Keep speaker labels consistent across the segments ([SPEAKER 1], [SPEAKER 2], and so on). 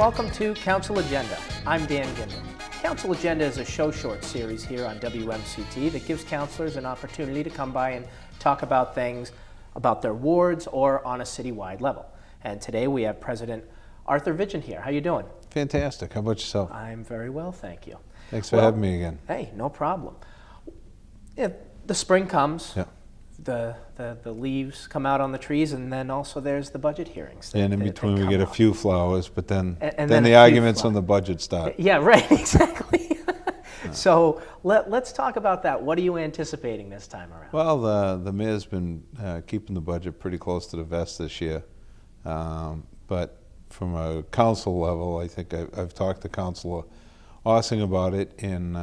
[SPEAKER 1] welcome to Council Agenda. I'm Dan Gimbel. Council Agenda is a show short series here on WMCT that gives councilors an opportunity to come by and talk about things about their wards or on a citywide level. And today we have President Arthur Vigeant here. How you doing?
[SPEAKER 2] Fantastic. How about yourself?
[SPEAKER 1] I'm very well, thank you.
[SPEAKER 2] Thanks for having me again.
[SPEAKER 1] Hey, no problem. Yeah, the spring comes.
[SPEAKER 2] Yeah.
[SPEAKER 1] The leaves come out on the trees, and then also there's the budget hearings.
[SPEAKER 2] And in between we get a few flowers, but then
[SPEAKER 1] then
[SPEAKER 2] the arguments on the budget start.
[SPEAKER 1] Yeah, right, exactly. So let's talk about that. What are you anticipating this time around?
[SPEAKER 2] Well, the mayor's been keeping the budget pretty close to the vest this year. But from a council level, I think I've talked to Councilor Ossing about it, and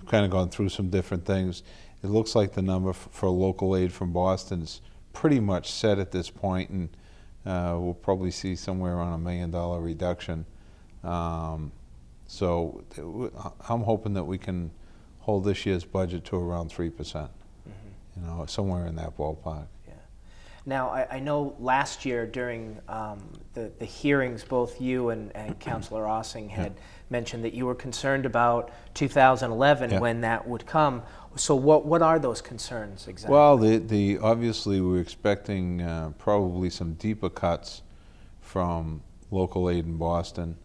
[SPEAKER 2] kind of gone through some different things. It looks like the number for local aid from Boston is pretty much set at this point, and we'll probably see somewhere around $1 million reduction. So I'm hoping that we can hold this year's budget to around 3%, you know, somewhere in that ballpark.
[SPEAKER 1] Yeah. Now, I know last year during the hearings, both you and Councilor Ossing had mentioned that you were concerned about 2011 when that would come. So what are those concerns exactly?
[SPEAKER 2] Well, obviously we're expecting probably some deeper cuts from local aid in Boston.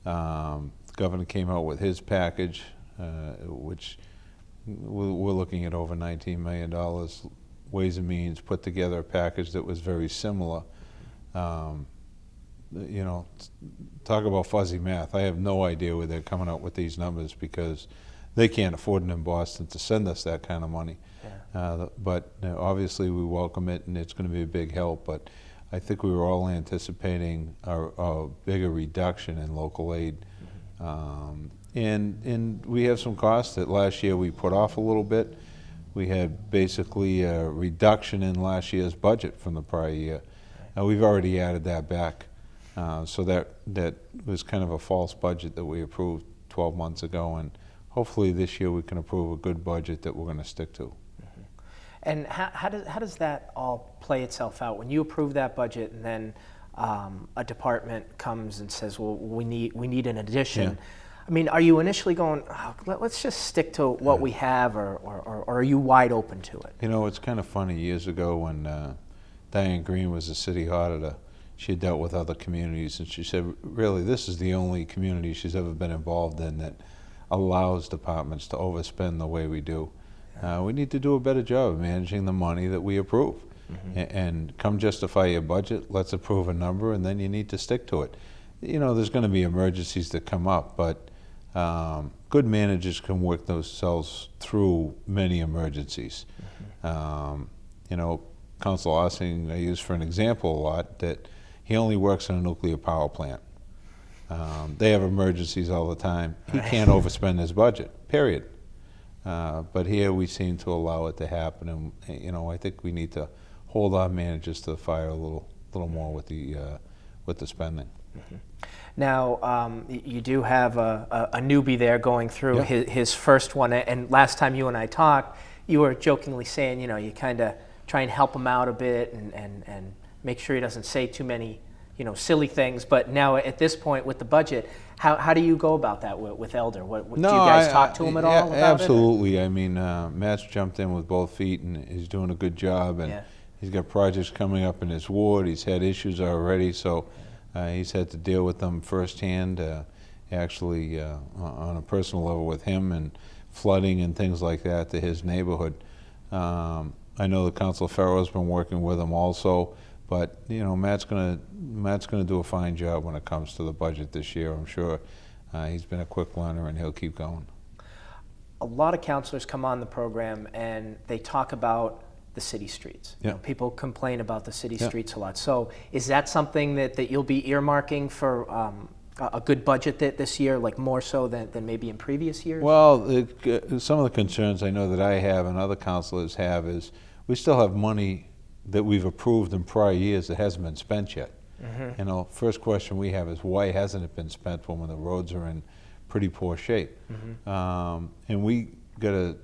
[SPEAKER 2] The governor came out with his package, which we're looking at over $19 million. Ways and Means put together a package that was very similar. You know, talk about fuzzy math. I have no idea where they're coming out with these numbers, because they can't afford it in Boston to send us that kind of money. Yeah. But obviously we welcome it, and it's going to be a big help. But I think we were all anticipating a bigger reduction in local aid. And we have some costs that last year we put off a little bit. We had basically a reduction in last year's budget from the prior year. We've already added that back. So that was kind of a false budget that we approved 12 months ago, and hopefully this year we can approve a good budget that we're going to stick to.
[SPEAKER 1] And how does that all play itself out when you approve that budget, and then a department comes and says, well, we need an addition? Yeah. I mean, are you initially going, oh, let's just stick to what we have, or are you wide open to it?
[SPEAKER 2] You know, it's kind of funny. Years ago when Diane Green was the city auditor, she had dealt with other communities, and she said, really, this is the only community she's ever been involved in that allows departments to overspend the way we do. We need to do a better job of managing the money that we approve. And come justify your budget, let's approve a number, and then you need to stick to it. You know, there's going to be emergencies that come up, but good managers can work themselves through many emergencies. You know, Councilor Ossing I use for an example a lot, that he only works in a nuclear power plant. They have emergencies all the time. He can't overspend his budget, period. But here we seem to allow it to happen, and you know, I think we need to hold our managers to the fire a little more with the spending.
[SPEAKER 1] Now, you do have a newbie there going through his first one, and last time you and I talked, you were jokingly saying, you know, you kind of try and help him out a bit and make sure he doesn't say too many, you know, silly things. But now at this point with the budget, how do you go about that with Elder? Do you guys talk to him at all about
[SPEAKER 2] absolutely. I mean, Matt's jumped in with both feet, and he's doing a good job, and he's got projects coming up in his ward. He's had issues already, so he's had to deal with them firsthand, actually on a personal level with him, and flooding and things like that to his neighborhood. I know that Councilor Farrell's been working with him also, but you know, Matt's gonna do a fine job when it comes to the budget this year. I'm sure he's been a quick learner, and he'll keep going.
[SPEAKER 1] A lot of councilors come on the program and they talk about the city streets. You know, people complain about the city streets a lot. So is that something that you'll be earmarking for a good budget this year, like more so than maybe in previous years?
[SPEAKER 2] Well, some of the concerns I know that I have and other councilors have is we still have money that we've approved in prior years that hasn't been spent yet. You know, first question we have is, why hasn't it been spent when the roads are in pretty poor shape? And we got an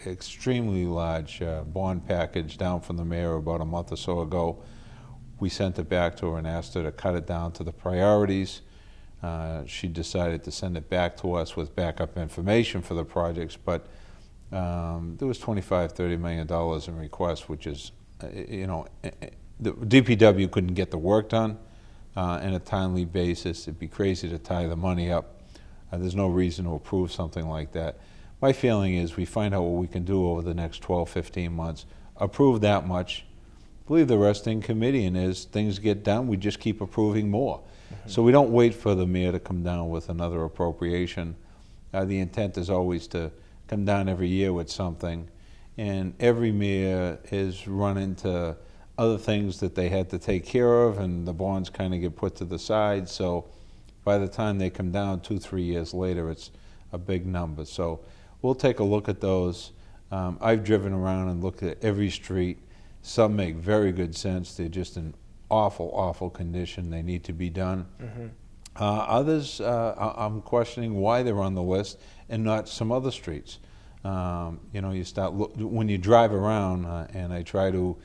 [SPEAKER 2] extremely large bond package down from the mayor about a month or so ago. We sent it back to her and asked her to cut it down to the priorities. she decided to send it back to us with backup information for the projects, but there was $25–30 million in requests, which is, the DPW couldn't get the work done in a timely basis. It'd be crazy to tie the money up. There's no reason to approve something like that. My feeling is we find out what we can do over the next 12–15 months, approve that much, leave the rest in committee, and as things get done, we just keep approving more. So we don't wait for the mayor to come down with another appropriation. The intent is always to come down every year with something, and every mayor has run into other things that they had to take care of, and the bonds kind of get put to the side. So by the time they come down 2–3 years later, it's a big number. So we'll take a look at those. I've driven around and looked at every street. Some make very good sense. They're just in awful, awful condition. They need to be done. Others, I'm questioning why they're on the list and not some other streets. You start when you drive around, and I try to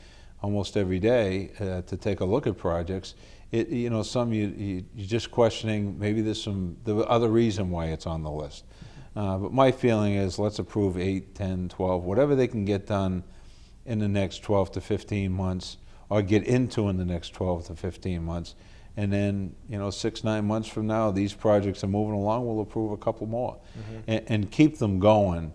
[SPEAKER 2] almost every day to take a look at projects. Some you're just questioning. Maybe there's the other reason why it's on the list. But my feeling is let's approve 8, 10, 12, whatever they can get done in the next 12–15 months, or get into in the next 12–15 months. And then, 6–9 months from now, these projects are moving along, we'll approve a couple more and keep them going.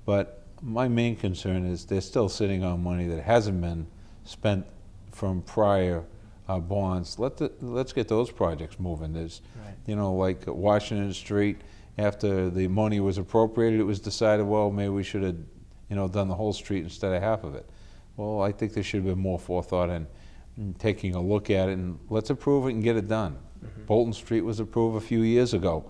[SPEAKER 2] But my main concern is they're still sitting on money that hasn't been spent from prior bonds. Let's get those projects moving. There's, like Washington Street, after the money was appropriated, it was decided, well, maybe we should have, done the whole street instead of half of it. Well, I think there should have been more forethought in taking a look at it, and let's approve it and get it done. Bolton Street was approved a few years ago.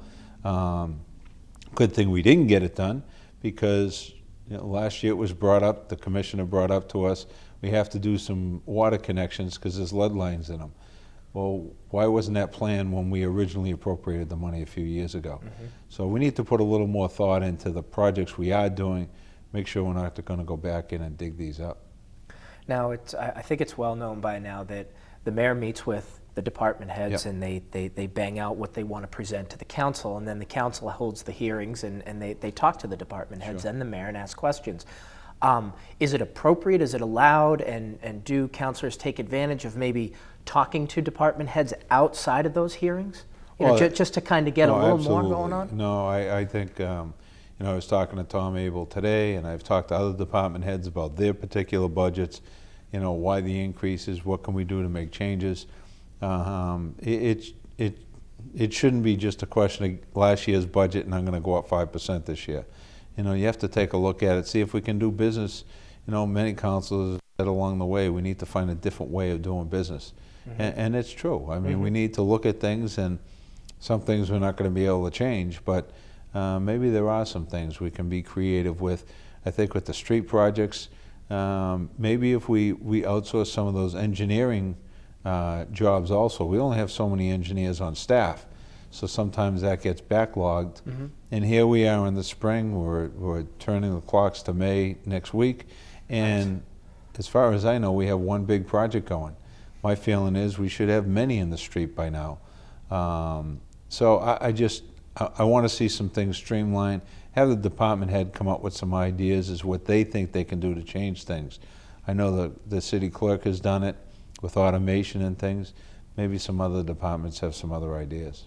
[SPEAKER 2] Good thing we didn't get it done, because last year it was brought up, the commissioner brought up to us, we have to do some water connections because there's lead lines in them. Well, why wasn't that planned when we originally appropriated the money a few years ago? So we need to put a little more thought into the projects we are doing, make sure we're not going to go back in and dig these up.
[SPEAKER 1] Now, I think it's well known by now that the mayor meets with the department heads, and they bang out what they want to present to the council, and then the council holds the hearings, and they talk to the department heads and the mayor and ask questions. Is it appropriate? Is it allowed? And do councilors take advantage of maybe talking to department heads outside of those hearings? Just to kind of get a little more going on?
[SPEAKER 2] No, I think, I was talking to Tom Abel today, and I've talked to other department heads about their particular budgets, why the increases, what can we do to make changes. It shouldn't be just a question of last year's budget and I'm going to go up 5% this year. You have to take a look at it, see if we can do business. Many councilors said along the way, we need to find a different way of doing business. And it's true. I mean, we need to look at things, and some things we're not going to be able to change, but maybe there are some things we can be creative with. I think with the street projects, maybe if we outsource some of those engineering jobs also. We only have so many engineers on staff, so sometimes that gets backlogged. And here we are in the spring, we're turning the clocks to May next week, and as far as I know, we have one big project going. My feeling is we should have many in the street by now. So I want to see some things streamlined, have the department head come up with some ideas as what they think they can do to change things. I know the city clerk has done it with automation and things. Maybe some other departments have some other ideas.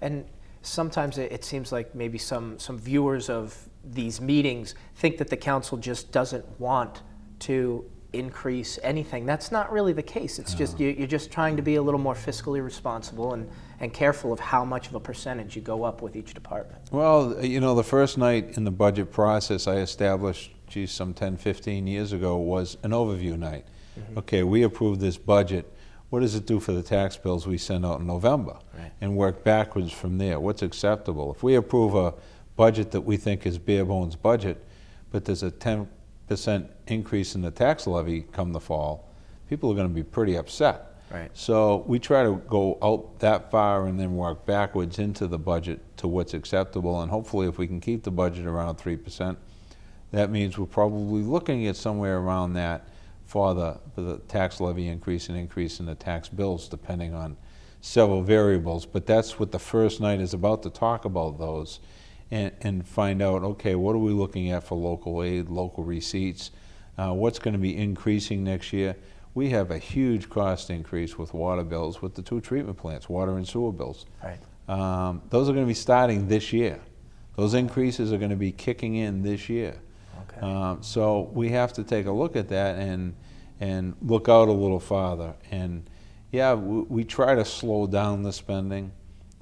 [SPEAKER 1] And sometimes it seems like maybe some viewers of these meetings think that the council just doesn't want to increase anything. That's not really the case. It's just you're just trying to be a little more fiscally responsible and careful of how much of a percentage you go up with each department.
[SPEAKER 2] Well, the first night in the budget process I established, some 10–15 years ago, was an overview night. Okay, we approved this budget. What does it do for the tax bills we send out in November? And work backwards from there. What's acceptable? If we approve a budget that we think is bare bones budget, but there's a 10% increase in the tax levy come the fall, people are going to be pretty upset. So we try to go out that far and then work backwards into the budget to what's acceptable, and hopefully if we can keep the budget around 3%, that means we're probably looking at somewhere around that for the tax levy increase and increase in the tax bills, depending on several variables, but that's what the first night is about, to talk about those and find out, okay, what are we looking at for local aid, local receipts, what's going to be increasing next year. We have a huge cost increase with water bills with the 2 treatment plants, water and sewer bills.
[SPEAKER 1] Right.
[SPEAKER 2] Those are going to be starting this year. Those increases are going to be kicking in this year.
[SPEAKER 1] Okay.
[SPEAKER 2] So we have to take a look at that and look out a little farther. And yeah, we try to slow down the spending,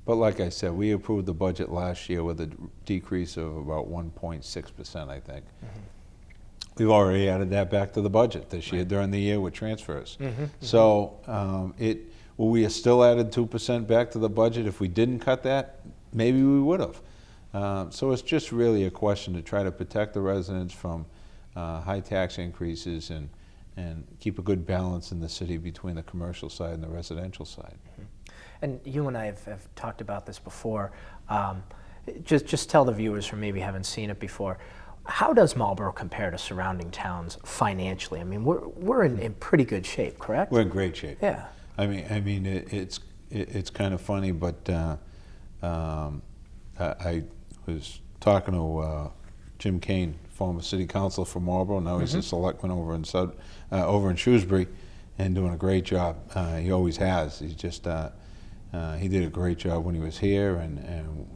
[SPEAKER 2] but like I said, we approved the budget last year with a decrease of about 1.6%, I think. We've already added that back to the budget this year during the year with transfers. So we have still added 2% back to the budget. If we didn't cut that, maybe we would have. So it's just really a question to try to protect the residents from high tax increases and keep a good balance in the city between the commercial side and the residential side.
[SPEAKER 1] And you and I have talked about this before. Just tell the viewers who maybe haven't seen it before, how does Marlboro compare to surrounding towns financially? I mean, we're in pretty good shape, correct?
[SPEAKER 2] We're in great shape.
[SPEAKER 1] Yeah.
[SPEAKER 2] I mean, it's kind of funny, but I was talking to Jim Kane, former city councilor for Marlboro. Now he's a selectman over in Shrewsbury, and doing a great job. He always has. He's just he did a great job when he was here, and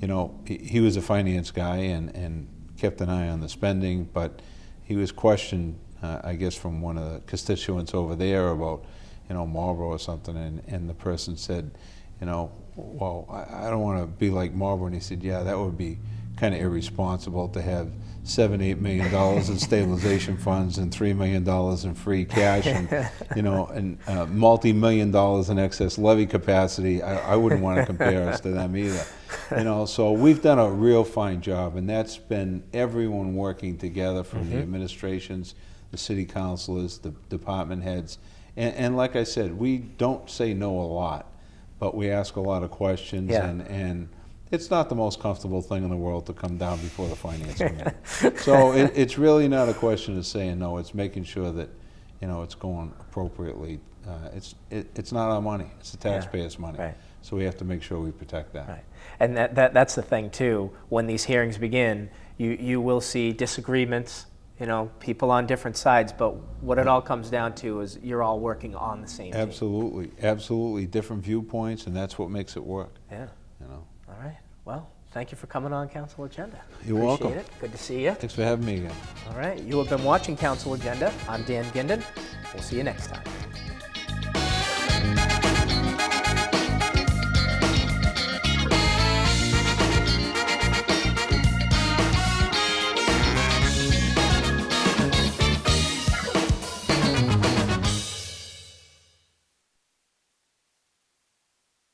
[SPEAKER 2] you know, he was a finance guy and kept an eye on the spending, but he was questioned, I guess, from one of the constituents over there about, you know, Marlboro or something, and the person said, you know, well, I don't want to be like Marlboro, and he said, yeah, that would be kind of irresponsible to have $7-8 million in stabilization funds and $3 million in free cash, and you know, and multi-million dollars in excess levy capacity. I wouldn't want to compare us to them either. You know, so we've done a real fine job, and that's been everyone working together from the administrations, the city councilors, the department heads, and like I said, we don't say no a lot, but we ask a lot of questions, and it's not the most comfortable thing in the world to come down before the finance committee. So it's really not a question of saying no. It's making sure that, you know, it's going appropriately. It's not our money. It's the taxpayers' money.
[SPEAKER 1] Right.
[SPEAKER 2] So we have to make sure we protect that.
[SPEAKER 1] Right. And that's the thing too. When these hearings begin, you will see disagreements. You know, people on different sides. But what it all comes down to is you're all working on the same team.
[SPEAKER 2] Absolutely, absolutely. Different viewpoints, and that's what makes it work.
[SPEAKER 1] Yeah.
[SPEAKER 2] You know.
[SPEAKER 1] All right. Well, thank you for coming on Council Agenda.
[SPEAKER 2] You're welcome.
[SPEAKER 1] Appreciate it. Good to see you.
[SPEAKER 2] Thanks for having me again.
[SPEAKER 1] All right. You have been watching Council Agenda. I'm Dan Ginden. We'll see you next time.